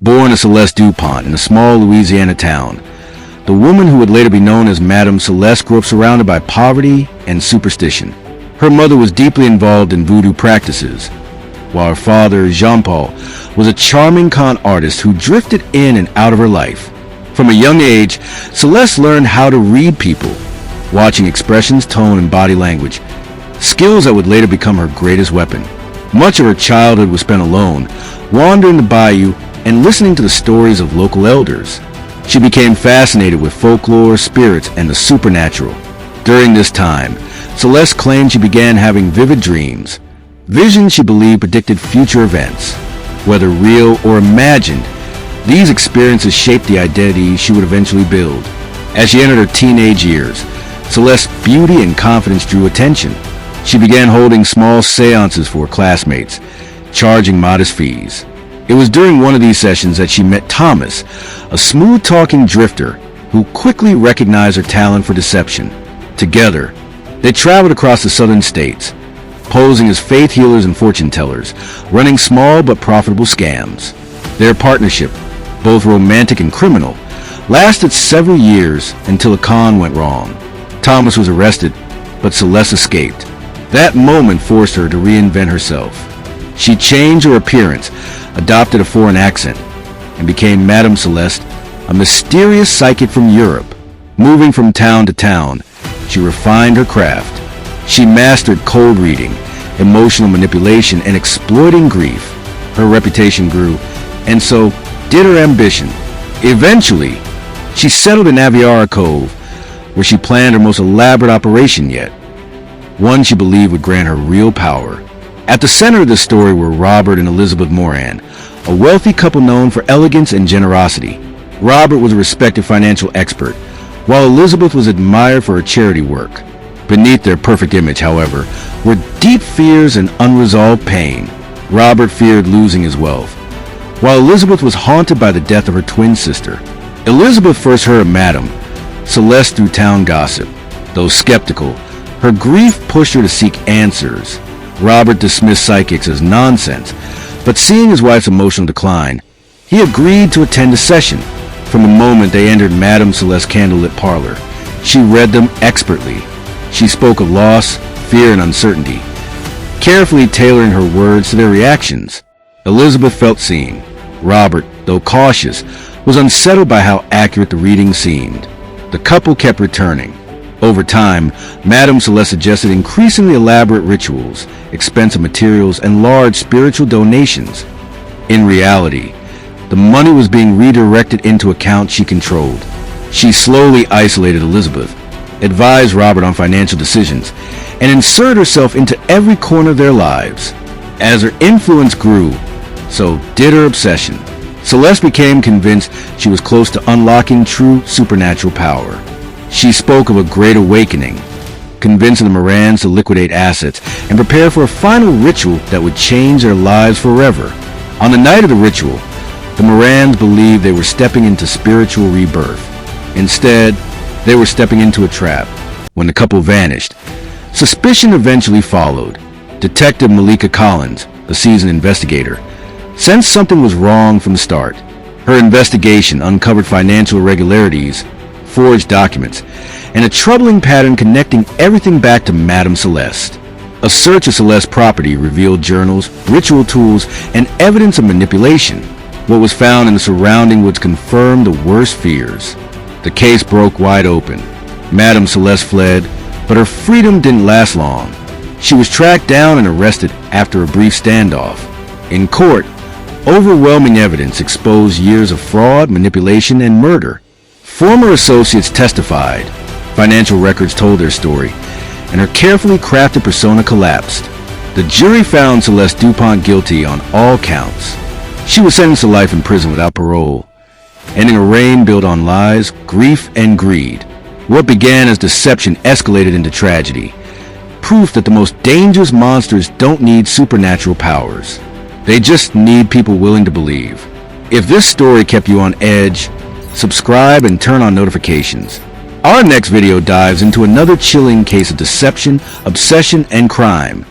Born as Celeste DuPont in a small Louisiana town, the woman who would later be known as Madame Celeste grew up surrounded by poverty and superstition. Her mother was deeply involved in voodoo practices, while her father, Jean-Paul, was a charming con artist who drifted in and out of her life. From a young age, Celeste learned how to read people, watching expressions, tone, and body language, skills that would later become her greatest weapon. Much of her childhood was spent alone, wandering the bayou and listening to the stories of local elders. She became fascinated with folklore, spirits, and the supernatural. During this time, Celeste claimed she began having vivid dreams, visions she believed predicted future events. Whether real or imagined, these experiences shaped the identity she would eventually build. As she entered her teenage years, Celeste's beauty and confidence drew attention. She began holding small seances for classmates, charging modest fees. It was during one of these sessions that she met Thomas, a smooth-talking drifter who quickly recognized her talent for deception. Together, they traveled across the southern states, posing as faith healers and fortune tellers, running small but profitable scams. Their partnership, both romantic and criminal, lasted several years until a con went wrong. Thomas was arrested, but Celeste escaped. That moment forced her to reinvent herself. She changed her appearance, adopted a foreign accent, and became Madame Celeste, a mysterious psychic from Europe. Moving from town to town, she refined her craft. She mastered cold reading, emotional manipulation, and exploiting grief. Her reputation grew, and so did her ambition. Eventually, she settled in Aviara Cove, where she planned her most elaborate operation yet, one she believed would grant her real power. At the center of the story were Robert and Elizabeth Moran, a wealthy couple known for elegance and generosity. Robert was a respected financial expert, while Elizabeth was admired for her charity work. Beneath their perfect image, however, were deep fears and unresolved pain. Robert feared losing his wealth, while Elizabeth was haunted by the death of her twin sister. Elizabeth first heard of Madame Celeste through town gossip. Though skeptical, her grief pushed her to seek answers. Robert dismissed psychics as nonsense, but seeing his wife's emotional decline, he agreed to attend a session. From the moment they entered Madame Celeste's candlelit parlor, she read them expertly. She spoke of loss, fear, and uncertainty, carefully tailoring her words to their reactions. Elizabeth felt seen. Robert, though cautious, was unsettled by how accurate the reading seemed. The couple kept returning. Over time, Madame Celeste suggested increasingly elaborate rituals, expensive materials, and large spiritual donations. In reality, the money was being redirected into accounts she controlled. She slowly isolated Elizabeth, advised Robert on financial decisions, and inserted herself into every corner of their lives. As her influence grew, so did her obsession. Celeste became convinced she was close to unlocking true supernatural power. She spoke of a great awakening, convincing the Morans to liquidate assets and prepare for a final ritual that would change their lives forever. On the night of the ritual, the Morans believed they were stepping into spiritual rebirth. Instead, they were stepping into a trap. When the couple vanished, suspicion eventually followed. Detective Malika Collins, a seasoned investigator, sensed something was wrong from the start. Her investigation uncovered financial irregularities, forged documents, and a troubling pattern connecting everything back to Madame Celeste. A search of Celeste's property revealed journals, ritual tools, and evidence of manipulation. What was found in the surrounding woods confirmed the worst fears. The case broke wide open. Madame Celeste fled, but her freedom didn't last long. She was tracked down and arrested after a brief standoff. In court, overwhelming evidence exposed years of fraud, manipulation, and murder. Former associates testified. Financial records told their story, and her carefully crafted persona collapsed. The jury found Celeste DuPont guilty on all counts. She was sentenced to life in prison without parole, ending a reign built on lies, grief, and greed. What began as deception escalated into tragedy, proof that the most dangerous monsters don't need supernatural powers. They just need people willing to believe. If this story kept you on edge, subscribe and turn on notifications. Our next video dives into another chilling case of deception, obsession, and crime.